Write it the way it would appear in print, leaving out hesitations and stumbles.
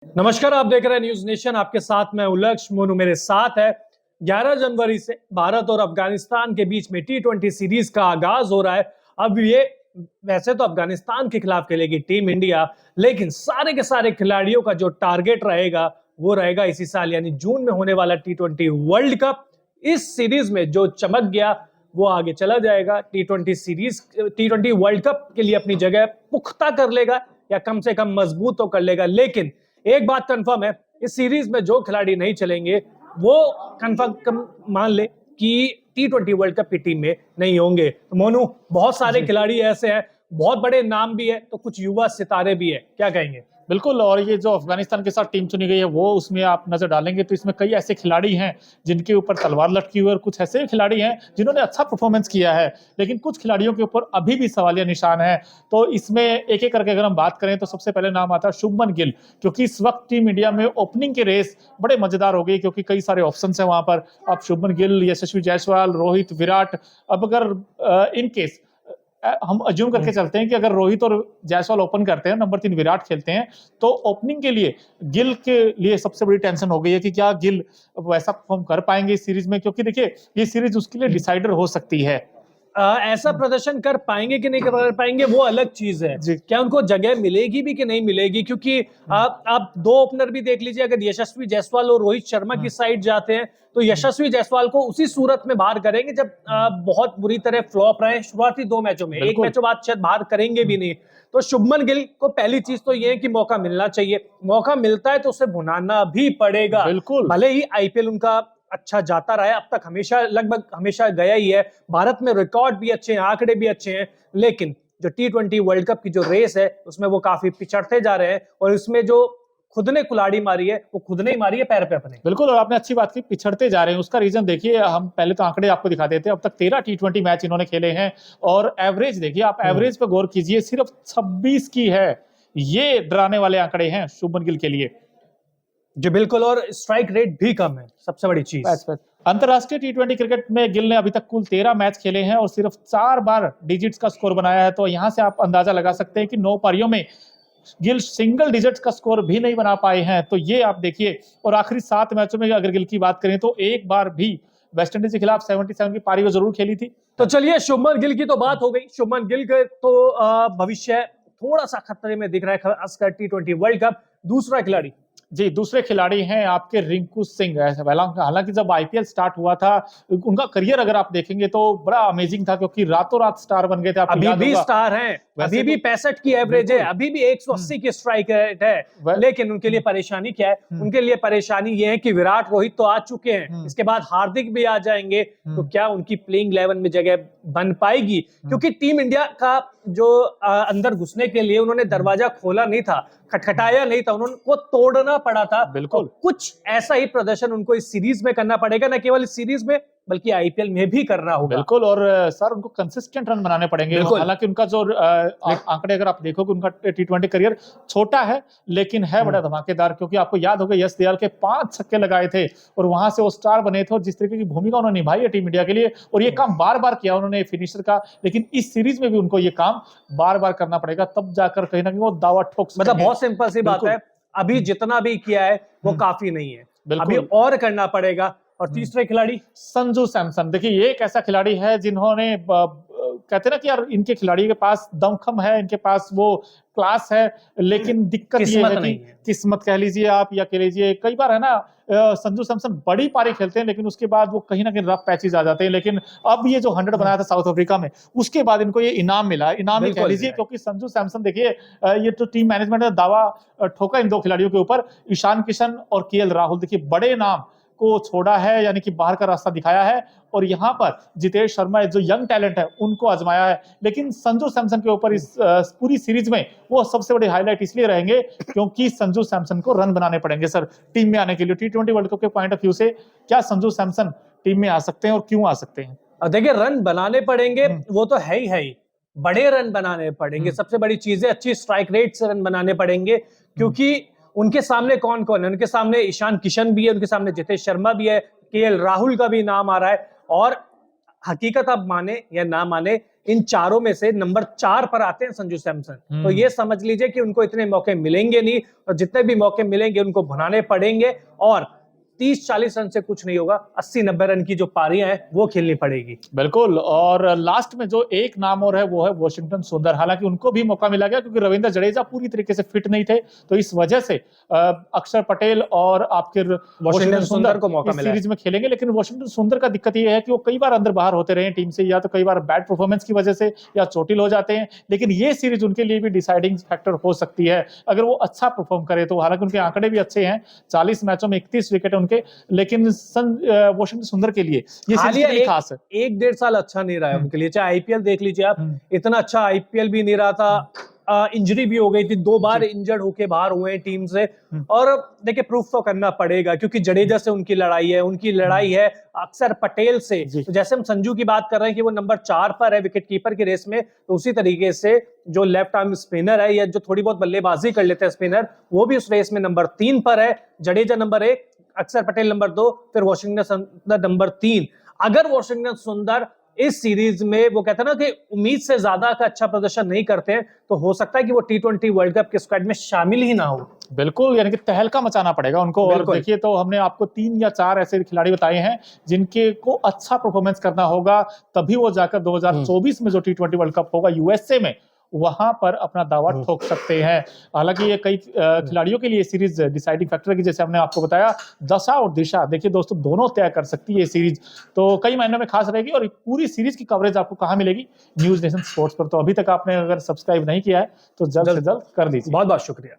नमस्कार, आप देख रहे हैं न्यूज नेशन। आपके साथ मैं लक्ष्य मोनू। मेरे साथ है 11 जनवरी से भारत और अफगानिस्तान के बीच में T20 सीरीज का आगाज हो रहा है। अब ये वैसे तो अफगानिस्तान के खिलाफ खेलेगी टीम इंडिया, लेकिन सारे के सारे खिलाड़ियों का जो टारगेट रहेगा वो रहेगा इसी साल यानी जून में होने वाला T20 वर्ल्ड कप। इस सीरीज में जो चमक गया वो आगे चला जाएगा। T20 वर्ल्ड कप के लिए अपनी जगह पुख्ता कर लेगा या कम से कम मजबूत तो कर लेगा। लेकिन एक बात कंफर्म है, इस सीरीज में जो खिलाड़ी नहीं चलेंगे वो कंफर्म मान ले कि T20 वर्ल्ड कप की टीम में नहीं होंगे। तो मोनू, बहुत सारे खिलाड़ी ऐसे हैं, बहुत बड़े नाम भी है तो कुछ युवा सितारे भी है, क्या कहेंगे? बिल्कुल। और ये जो अफगानिस्तान के साथ टीम चुनी गई है वो उसमें आप नजर डालेंगे तो इसमें कई ऐसे खिलाड़ी हैं जिनके ऊपर तलवार लटकी हुई है और कुछ ऐसे खिलाड़ी हैं जिन्होंने अच्छा परफॉर्मेंस किया है, लेकिन कुछ खिलाड़ियों के ऊपर अभी भी सवालिया निशान है। तो इसमें एक एक करके अगर हम बात करें तो सबसे पहले नाम आता है शुभमन गिल, क्योंकि इस वक्त टीम इंडिया में ओपनिंग की रेस बड़े मजेदार हो गई क्योंकि कई सारे ऑप्शन है वहां पर। आप शुभमन गिल, यशस्वी जायसवाल, रोहित, विराट। अब अगर इन केस हम अज्यूम करके चलते हैं कि अगर रोहित और जायसवाल ओपन करते हैं, नंबर 3 विराट खेलते हैं, तो ओपनिंग के लिए गिल के लिए सबसे बड़ी टेंशन हो गई है कि क्या गिल वैसा परफॉर्म कर पाएंगे इस सीरीज में, क्योंकि देखिए ये सीरीज उसके लिए डिसाइडर हो सकती है। ऐसा प्रदर्शन कर पाएंगे कि नहीं कर पाएंगे वो अलग चीज है। क्या उनको जगह मिलेगी भी कि नहीं मिलेगी? क्योंकि आप दो ओपनर भी देख लीजिए, अगर यशस्वी जायसवाल और रोहित शर्मा की साइड जाते हैं तो यशस्वी जायसवाल को उसी सूरत में बाहर करेंगे जब बहुत बुरी तरह फ्लॉप रहे शुरुआती 2 मैचों में। एक मैचों बाद शायद बाहर करेंगे भी नहीं। तो शुभमन गिल को पहली चीज तो ये है कि मौका मिलना चाहिए। मौका मिलता है तो उसे भुनाना भी पड़ेगा। बिल्कुल। भले ही आईपीएल उनका अच्छा जाता रहा है, अब तक हमेशा लगभग हमेशा गया ही है, भारत में रिकॉर्ड भी अच्छे हैं, आंकड़े भी अच्छे हैं, लेकिन जो T20 वर्ल्ड कप की जो रेस है उसमें वो काफी पिछड़ते जा रहे हैं और उसमें जो खुद ने कुल्हाड़ी मारी है वो खुद ने ही मारी है पैर पे अपने। बिल्कुल। और आपने अच्छी बात की, पिछड़ते जा रहे हैं। उसका रीजन देखिए, हम पहले तो आंकड़े आपको दिखा देते हैं। अब तक 13 T20 मैच इन्होंने खेले हैं और एवरेज देखिए, आप एवरेज पे गौर कीजिए, सिर्फ 26 की है। ये डराने वाले आंकड़े हैं शुभमन गिल के लिए। जी बिल्कुल। और स्ट्राइक रेट भी कम है, सबसे बड़ी चीज। अंतरराष्ट्रीय T20 क्रिकेट में गिल ने अभी तक कुल 13 मैच खेले हैं और सिर्फ 4 बार डिजिट्स का स्कोर बनाया है। तो यहां से आप अंदाजा लगा सकते हैं कि 9 पारियों में गिल सिंगल डिजिट का स्कोर भी नहीं बना पाए हैं। तो ये आप देखिए। और आखिरी 7 मैचों में अगर गिल की बात करें तो एक बार भी वेस्टइंडीज के खिलाफ 77 की पारी को जरूर खेली थी। तो चलिए, शुभमन गिल की तो बात हो गई। शुभमन गिल के तो भविष्य थोड़ा सा खतरे में दिख रहा है, खासकर T20 वर्ल्ड कप। दूसरा खिलाड़ी जी, दूसरे खिलाड़ी हैं आपके रिंकू सिंह। हालांकि जब आईपीएल स्टार्ट हुआ था उनका करियर अगर आप देखेंगे तो बड़ा अमेजिंग था, क्योंकि रातों रात स्टार बन गए थे। अभी भी स्टार हैं, अभी भी 65 की एवरेज है, अभी भी 180 की स्ट्राइक रेट है। लेकिन उनके लिए परेशानी क्या है? उनके लिए परेशानी ये है कि विराट, रोहित तो आ चुके हैं, इसके बाद हार्दिक भी आ जाएंगे। तो क्या उनकी प्लेइंग 11 में जगह बन पाएगी? क्योंकि टीम इंडिया का जो अंदर घुसने के लिए उन्होंने दरवाजा खोला नहीं था, खटखटाया नहीं था, उनको तोड़ना पड़ा था। बिल्कुल। तो कुछ ऐसा ही प्रदर्शन उनको इस सीरीज में करना पड़ेगा, न केवल इस सीरीज में बल्कि आईपीएल में भी करना होगा। बिल्कुल। और सर उनको कंसिस्टेंट रन बनाने पड़ेंगे। हालांकि उनका जो आंकड़े अगर आप देखोगे, उनका T20 करियर छोटा है लेकिन है बड़ा धमाकेदार, क्योंकि आपको याद होगा यश दयाल के 5 छक्के लगाए थे और वहां से वो स्टार बने थे। और जिस तरीके की भूमिका उन्होंने निभाई है टीम इंडिया के लिए, और ये काम बार बार किया उन्होंने फिनिशर का, लेकिन इस सीरीज में भी उनको ये काम बार बार करना पड़ेगा, तब जाकर कहीं ना कहीं वो दावा ठोक सकेंगे। मतलब बहुत सिंपल सी बात है, अभी जितना भी किया है वो काफी नहीं है, अभी और करना पड़ेगा। और तीसरे खिलाड़ी संजू सैमसन। देखिए ये एक ऐसा खिलाड़ी है जिन्होंने कहते हैं ना कि यार इनके खिलाड़ी के पास दमखम है, इनके पास वो क्लास है, लेकिन दिक्कत ये है कि किस्मत कह लीजिए आप या कह लीजिए, कई बार है ना संजू सैमसन बड़ी पारी खेलते हैं लेकिन उसके बाद वो कहीं ना कहीं रफ पैचेज आ जाते हैं। लेकिन अब ये जो 100 बनाया था साउथ अफ्रीका में, उसके बाद इनको ये इनाम मिला, इनाम ही कह लीजिए, क्योंकि संजू सैमसन देखिए ये तो टीम मैनेजमेंट ने दावा ठोका इन 2 खिलाड़ियों के ऊपर, ईशान किशन और केएल राहुल। देखिए बड़े नाम को छोड़ा है, यानी कि बाहर का रास्ता दिखाया है, और यहाँ पर जितेश शर्मा जो यंग टैलेंट है उनको आजमाया है। लेकिन संजू सैमसन के ऊपर इस पूरी सीरीज में वो सबसे बड़े हाईलाइट इसलिए रहेंगे क्योंकि संजू सैमसन को रन बनाने पड़ेंगे सर टीम में आने के लिए। T20 वर्ल्ड कप के पॉइंट ऑफ व्यू से क्या संजू सैमसन टीम में आ सकते हैं और क्यों आ सकते हैं? देखिए, रन बनाने पड़ेंगे वो तो है ही, बड़े रन बनाने पड़ेंगे। सबसे बड़ी चीज है अच्छी स्ट्राइक रेट से रन बनाने पड़ेंगे, क्योंकि उनके सामने कौन कौन है? उनके सामने ईशान किशन भी है, उनके सामने जितेश शर्मा भी है, केएल राहुल का भी नाम आ रहा है। और हकीकत आप माने या ना माने, इन चारों में से नंबर 4 पर आते हैं संजू सैमसन। तो ये समझ लीजिए कि उनको इतने मौके मिलेंगे नहीं, और जितने भी मौके मिलेंगे उनको बनाने पड़ेंगे, और 30-40 रन से कुछ नहीं होगा, 80-90 रन की जो पारियां हैं वो खेलनी पड़ेगी। बिल्कुल। और लास्ट में जो एक नाम और है वो है वॉशिंगटन सुंदर। हालांकि उनको भी मौका मिला गया क्योंकि रविंद्र जडेजा पूरी तरीके से फिट नहीं थे, तो इस वजह से अक्षर पटेल और आपके वॉशिंगटन सुंदर को मौका इस मिला है। सीरीज में खेलेंगे। लेकिन वॉशिंगटन सुंदर का दिक्कत ये है कि वो कई बार अंदर बाहर होते रहे टीम से, या तो कई बार बैड परफॉर्मेंस की वजह से या चोटिल हो जाते हैं। लेकिन ये सीरीज उनके लिए भी डिसाइडिंग फैक्टर हो सकती है अगर वो अच्छा परफॉर्म करे तो। हालांकि उनके आंकड़े भी अच्छे हैं, 40 मैचों में 31 विकेट उनके, लेकिन वॉशिंगटन सुंदर के लिए ये सीरीज कितनी खास है। 1-1.5 साल अच्छा नहीं रहा है उनके लिए, चाहे आईपीएल देख लीजिए आप, इतना अच्छा आईपीएल भी नहीं रहा था, इंजरी भी हो गई थी, 2 बार इंजर्ड होके बाहर हुए हैं टीम से। और देखिए प्रूफ तो करना पड़ेगा क्योंकि जडेजा से उनकी लड़ाई है अक्षर पटेल से। तो जैसे हम संजू की बात कर रहे हैं कि वो नंबर 4 पर है विकेट कीपर की रेस में, तो उसी तरीके से जो लेफ्ट आर्म स्पिनर है या जो थोड़ी बहुत बल्लेबाजी कर लेते हैं स्पिनर, वो भी उस रेस में नंबर 3 पर है। जडेजा नंबर 1, अक्षर पटेल नंबर 2, फिर वॉशिंगटन सुंदर नंबर 3। अगर वॉशिंगटन सुंदर इस सीरीज में वो कहते हैं ना कि उम्मीद से ज्यादा का अच्छा प्रदर्शन नहीं करते हैं, तो हो सकता है कि वो T20 वर्ल्ड कप के स्क्वाड में शामिल ही ना हो। बिल्कुल, यानी कि तहलका मचाना पड़ेगा उनको। और देखिए, तो हमने आपको 3 या 4 ऐसे खिलाड़ी बताए हैं जिनके को अच्छा परफॉर्मेंस करना होगा, तभी वो जाकर 2024 में जो T20 वर्ल्ड कप होगा यूएसए में, वहां पर अपना दावा ठोक सकते हैं। हालांकि ये कई खिलाड़ियों के लिए सीरीज डिसाइडिंग फैक्टर है कि जैसे हमने आपको बताया, दशा और दिशा देखिए दोस्तों दोनों तय कर सकती है ये सीरीज, तो कई महीनों में खास रहेगी। और पूरी सीरीज की कवरेज आपको कहां मिलेगी? न्यूज नेशन स्पोर्ट्स पर। तो अभी तक आपने अगर सब्सक्राइब नहीं किया है तो जल्द से जल्द कर दीजिए। बहुत बहुत शुक्रिया।